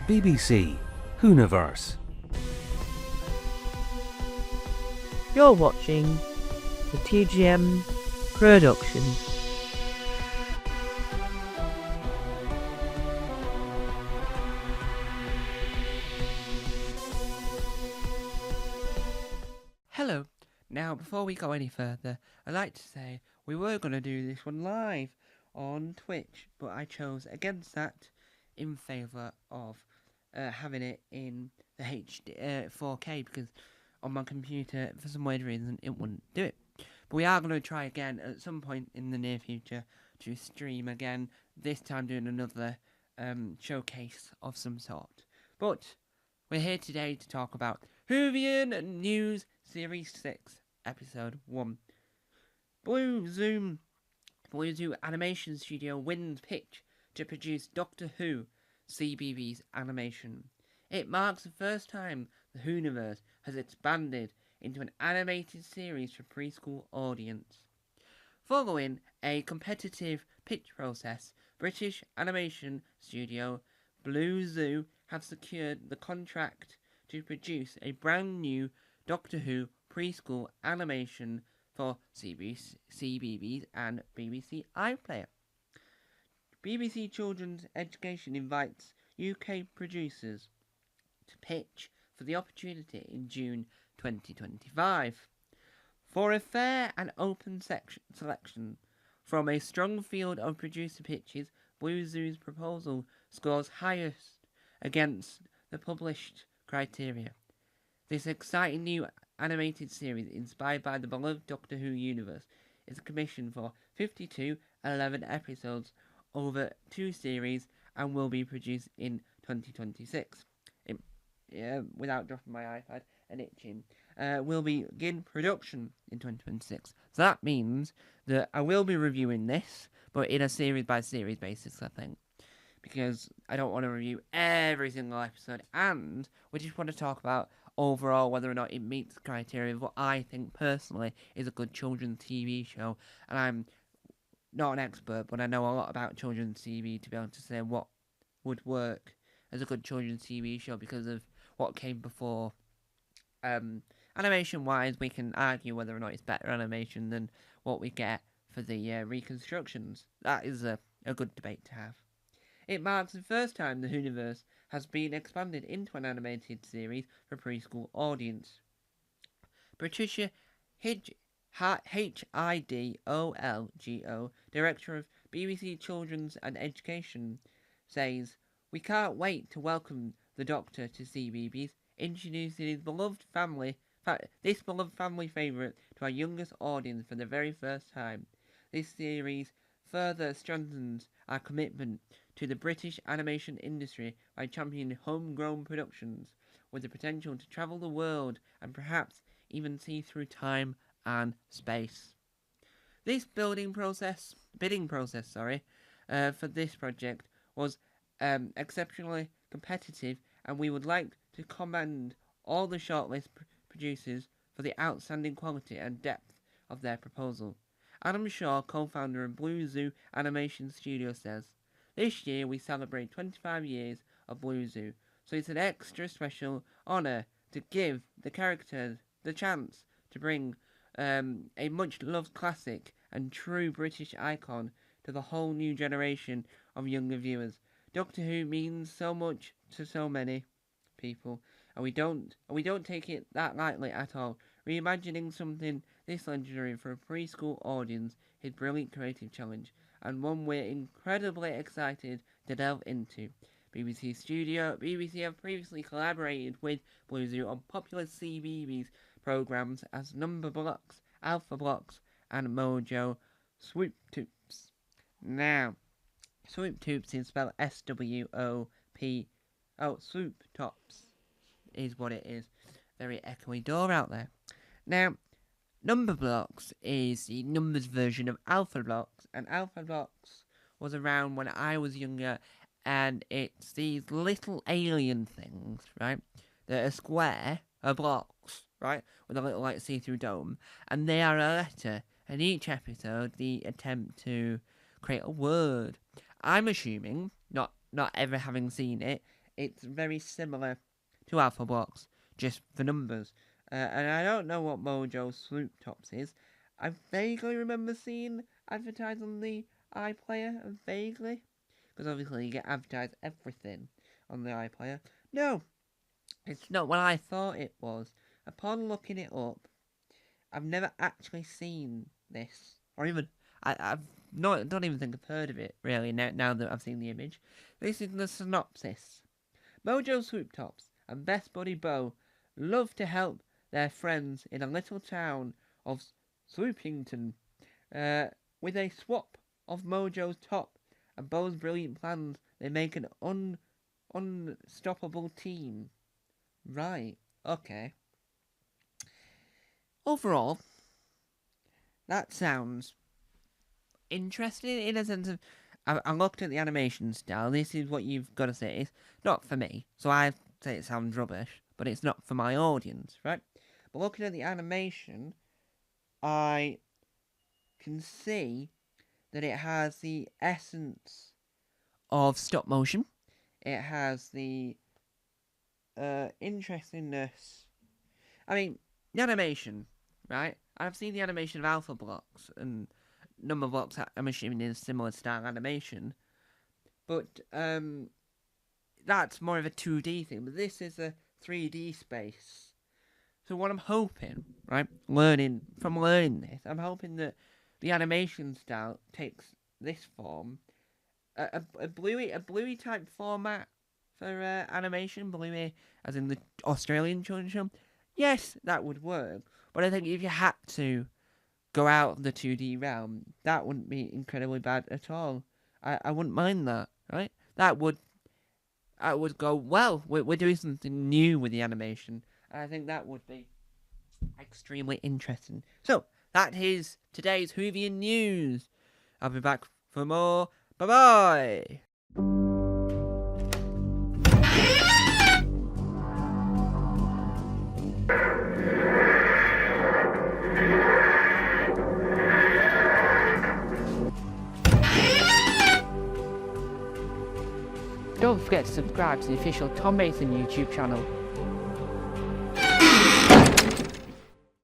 BBC Whooniverse. You're watching the TGM production. Hello. Now, before we go any further, I'd like to say we were going to do this one live on Twitch, but I chose against that in favour of having it in the HD 4K because on my computer, for some weird reason, it wouldn't do it. But we are going to try again at some point in the near future to stream again, this time doing another showcase of some sort. But we're here today to talk about Whovian News Series 6, Episode 1. Blue Zoo Animation Studio wins pitch to produce Doctor Who CBBS animation. It marks the first time the Whooniverse has expanded into an animated series for preschool audience. Following a competitive pitch process, British animation studio Blue Zoo have secured the contract to produce a brand new Doctor Who preschool animation for CBBS and BBC iPlayer. BBC Children's Education invites UK producers to pitch for the opportunity in June 2025. For a fair and open selection from a strong field of producer pitches, Blue Zoo's proposal scores highest against the published criteria. This exciting new animated series, inspired by the beloved Doctor Who universe, is commissioned for 52 11 episodes over 2 series and will be produced in 2026. Without dropping my iPad and itching, will begin production in 2026. So that means that I will be reviewing this, but in a series by series basis, I think, because I don't want to review every single episode, and we just want to talk about overall whether or not it meets the criteria of what I think personally is a good children's TV show. And I'm not an expert, but I know a lot about children's TV to be able to say what would work as a good children's TV show because of what came before. Animation-wise, we can argue whether or not it's better animation than what we get for the reconstructions. That is a good debate to have. It marks the first time the Whooniverse has been expanded into an animated series for preschool audience. Patricia Hidolgo, Director of BBC Children's and Education, says, "We can't wait to welcome the Doctor to CBBS, introducing his beloved this beloved family favourite to our youngest audience for the very first time. This series further strengthens our commitment to the British animation industry by championing homegrown productions with the potential to travel the world and perhaps even see through time and space." This bidding process, for this project was exceptionally competitive, and we would like to commend all the shortlist producers for the outstanding quality and depth of their proposal. Adam Shaw, co-founder of Blue Zoo Animation Studio, says, "This year we celebrate 25 years of Blue Zoo, so it's an extra special honour to give the characters the chance to bring a much-loved classic and true British icon to the whole new generation of younger viewers. Doctor Who means so much to so many people, and we don't take it that lightly at all. Reimagining something this legendary for a preschool audience is a brilliant creative challenge, and one we're incredibly excited to delve into. BBC have previously collaborated with Blue Zoo on popular CBeebies programs as Number Blocks, Alpha Blocks, and Mojo Swoop Toops. Now, Swoop Toops is spelled S-W-O-P. Oh, Swoop Tops is what it is. Very echoey door out there. Now, Number Blocks is the numbers version of Alpha Blocks, and Alpha Blocks was around when I was younger, and it's these little alien things, right, that are square, are blocks, right, with a little, like, see-through dome, and they are a letter, and each episode, the attempt to create a word. I'm assuming, not ever having seen it, it's very similar to Alpha Blocks, just for numbers. And I don't know what Mojo Swoop Tops is. I vaguely remember seeing advertised on the iPlayer, vaguely. Because obviously you get advertised everything on the iPlayer. No, it's not what I thought it was. Upon looking it up, I've never actually seen this. Or even, don't even think I've heard of it, really, now that I've seen the image. This is the synopsis. Mojo Swoop Tops and Best Buddy Bo love to help their friends in a little town of Swoopington. With a swap of Mojo's top and Bo's brilliant plans, they make an unstoppable team. Right, okay. Overall, that sounds interesting in a sense of... I looked at the animation style. This is what you've got to say. It's not for me, so I say it sounds rubbish, but it's not for my audience, right? But looking at the animation, I can see that it has the essence of stop motion. It has the interestingness. I mean, the animation, right? I've seen the animation of Alpha Blocks and Number Blocks, I'm assuming, is similar style animation. But that's more of a 2D thing. But this is a 3D space. So what I'm hoping, right, learning this, I'm hoping that the animation style takes this form, a bluey type format for animation, bluey as in the Australian children's show. Yes, that would work, but I think if you had to go out of the 2D realm, that wouldn't be incredibly bad at all. I wouldn't mind that, right? That would go, well, we're doing something new with the animation, and I think that would be extremely interesting. So, that is today's Whovian news. I'll be back for more. Bye-bye! Don't forget to subscribe to the official Tom Mason YouTube channel